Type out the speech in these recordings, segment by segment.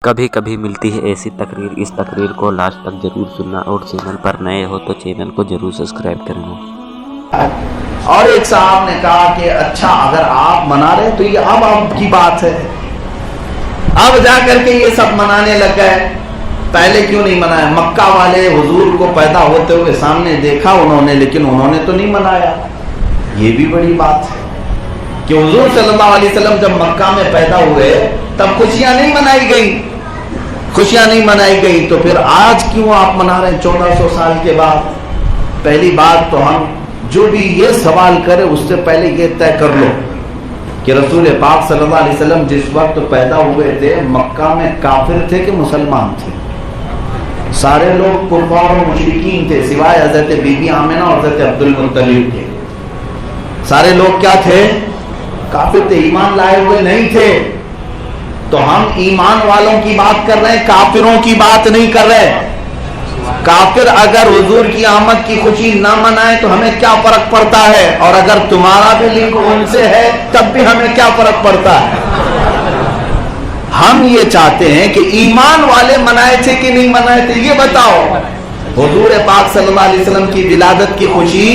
کبھی کبھی ملتی ہے ایسی تقریر، اس تقریر کو لاسٹ تک ضرور سننا، اور چینل پر نئے ہو تو چینل کو ضرور سبسکرائب کرنا۔ اور ایک صاحب نے کہا کہ اچھا اگر آپ منا رہے تو یہ اب آپ کی بات ہے، اب جا کر کے یہ سب منانے لگ گئے، پہلے کیوں نہیں منایا؟ مکہ والے حضور کو پیدا ہوتے ہوئے سامنے دیکھا انہوں نے، لیکن انہوں نے تو نہیں منایا۔ یہ بھی بڑی بات ہے کہ حضور صلی اللہ علیہ وسلم جب مکہ میں پیدا ہوئے تب خوشیاں نہیں منائی گئی، خوشیاں نہیں منائی گئی، تو پھر آج کیوں آپ منا رہے ہیں 1400 سال کے بعد؟ پہلی بات تو ہم جو بھی یہ سوال کرے اس سے پہلے یہ طے کر لو کہ رسول پاک صلی اللہ علیہ وسلم جس وقت پیدا ہوئے تھے مکہ میں کافر تھے کہ مسلمان تھے؟ سارے لوگ کفار و مشرکین تھے سوائے حضرت بی بی آمنہ اور حضرت عبد المطلب کے۔ سارے لوگ کیا تھے؟ کافر تھے، ایمان لائے ہوئے نہیں تھے۔ تو ہم ایمان والوں کی بات کر رہے ہیں، کافروں کی بات نہیں کر رہے۔ کافر اگر حضور کی آمد کی خوشی نہ منائے تو ہمیں کیا فرق پڑتا ہے؟ اور اگر تمہارا بھی لنک ان سے ہے تب بھی ہمیں کیا فرق پڑتا ہے؟ ہم یہ چاہتے ہیں کہ ایمان والے منائے تھے کہ نہیں منائے تھے یہ بتاؤ۔ حضور پاک صلی اللہ علیہ وسلم کی ولادت کی خوشی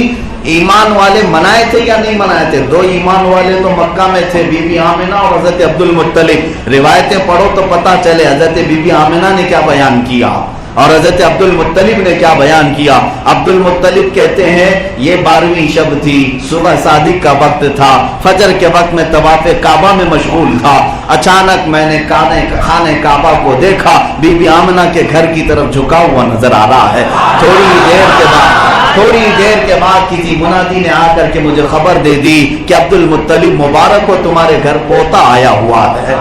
ایمان والے منائے تھے یا نہیں منائے تھے؟ دو ایمان والے تو مکہ میں تھے، بی بی آمنہ اور حضرت عبد المطلب۔ روایتیں پڑھو تو پتہ چلے حضرت بی بی آمنہ نے کیا بیان کیا اور حضرت عبد المطلب نے کیا بیان کیا۔ عبد المطلب کہتے ہیں یہ 12ویں شب تھی، صبح صادق کا وقت تھا، فجر کے وقت میں طواف کعبہ میں مشغول تھا، اچانک میں نے خانہ کعبہ کو دیکھا، بی بی آمنہ کے گھر کی طرف جھکا ہوا نظر آ رہا ہے۔ تھوڑی دیر کے بعد کسی منادی نے آ کر کے مجھے خبر دے دی کہ عبد المطلب مبارک ہو، تمہارے گھر پوتا آیا ہوا ہے۔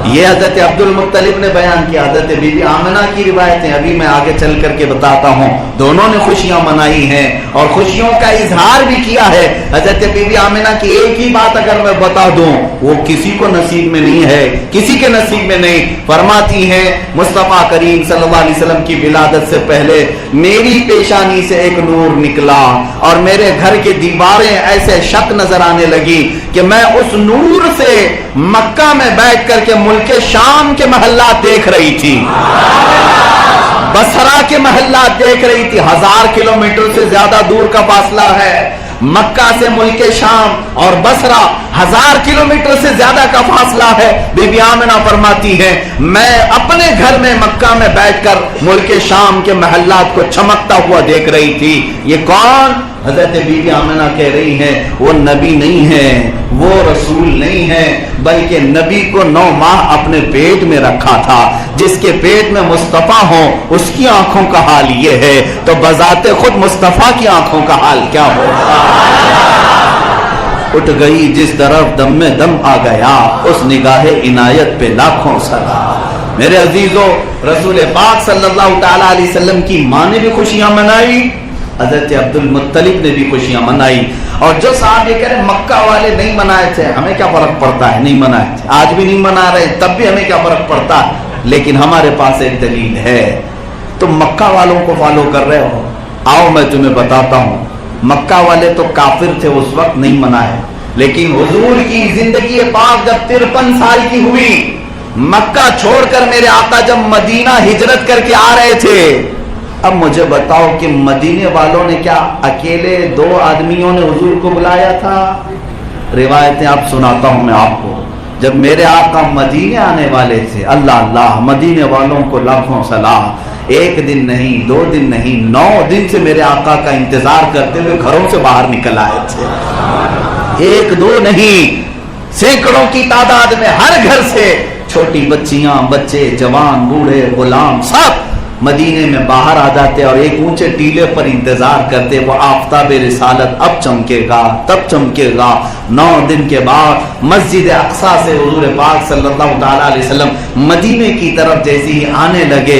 یہ حضرت عبد المطلب نے بیان کیا۔ حضرت بی بی آمنہ کی روایتیں ابھی میں آگے چل کر کے بتاتا ہوں، دونوں نے خوشیاں منائی ہیں اور خوشیوں کا اظہار بھی کیا ہے۔ حضرت بی بی آمنہ کی ایک ہی بات اگر میں بتا دوں وہ کسی کو نصیب میں نہیں ہے، کسی کے نصیب میں نہیں۔ فرماتی ہیں مصطفیٰ کریم صلی اللہ علیہ وسلم کی ولادت سے پہلے میری پیشانی سے ایک نور نکلا اور میرے گھر کی دیواریں ایسے شک نظر آنے لگی کہ میں اس نور سے مکہ میں بیٹھ کر کے ملک شام کے محلات دیکھ رہی تھی، بصرہ کے محلات دیکھ رہی تھی۔ 1000 کلومیٹر سے زیادہ دور کا فاصلہ ہے مکہ سے ملک شام، اور بصرہ 1000 کلومیٹر سے زیادہ کا فاصلہ ہے۔ بی بی آمنہ فرماتی ہے میں اپنے گھر میں مکہ میں بیٹھ کر ملک شام کے محلات کو چمکتا ہوا دیکھ رہی تھی۔ یہ کون؟ حضرت بی بی آمنہ کہہ رہی ہیں وہ نبی نہیں ہے، وہ رسول نہیں ہے، بلکہ نبی کو 9 ماہ اپنے پیٹ میں رکھا تھا۔ جس کے پیٹ میں مصطفیٰ ہوں اس کی آنکھوں کا حال یہ ہے، تو بذات خود مصطفیٰ کی آنکھوں کا حال کیا ہوگا؟ اٹھ گئی جس طرف دم میں دم آ گیا، اس نگاہ عنایت پہ لاکھوں سلام۔ میرے عزیزو، رسول پاک صلی اللہ تعالی علیہ وسلم کی ماں نے بھی خوشیاں منائی، حضرت عبد المطلب نے بھی خوشیاں منائی۔ اور جو صاحب یہ کہہ رہے مکہ والے نہیں منائے تھے، ہمیں کیا فرق پڑتا ہے؟ نہیں منائے تھے، آج بھی نہیں منا رہے، تب بھی ہمیں کیا فرق پڑتا ہے؟ لیکن ہمارے پاس ایک دلیل ہے۔ تم مکہ والوں کو فالو کر رہے ہو، آؤ میں تمہیں بتاتا ہوں۔ مکہ والے تو کافر تھے اس وقت، نہیں منائے، لیکن حضور کی زندگی پاک جب 53 سال کی ہوئی، مکہ چھوڑ کر میرے آقا جب مدینہ ہجرت کر کے آ رہے تھے، اب مجھے بتاؤ کہ مدینے والوں نے کیا اکیلے 2 آدمیوں نے حضور کو بلایا تھا؟ روایتیں اب سناتا ہوں میں آپ کو۔ جب میرے آقا مدینے آنے والے تھے، اللہ اللہ، مدینے والوں کو لاکھوں سلام، 1 دن نہیں، 2 دن نہیں، 9 دن سے میرے آقا کا انتظار کرتے ہوئے گھروں سے باہر نکل آئے تھے۔ 1 2 نہیں، سینکڑوں کی تعداد میں ہر گھر سے چھوٹی بچیاں، بچے، جوان، بوڑھے، غلام، سب مدینے میں باہر آ جاتے اور ایک اونچے ٹیلے پر انتظار کرتے، وہ آفتاب رسالت اب چمکے گا، تب چمکے گا۔ 9 دن کے بعد مسجد اقصیٰ سے حضور پاک صلی اللہ تعالی علیہ وسلم مدینے کی طرف جیسے ہی آنے لگے،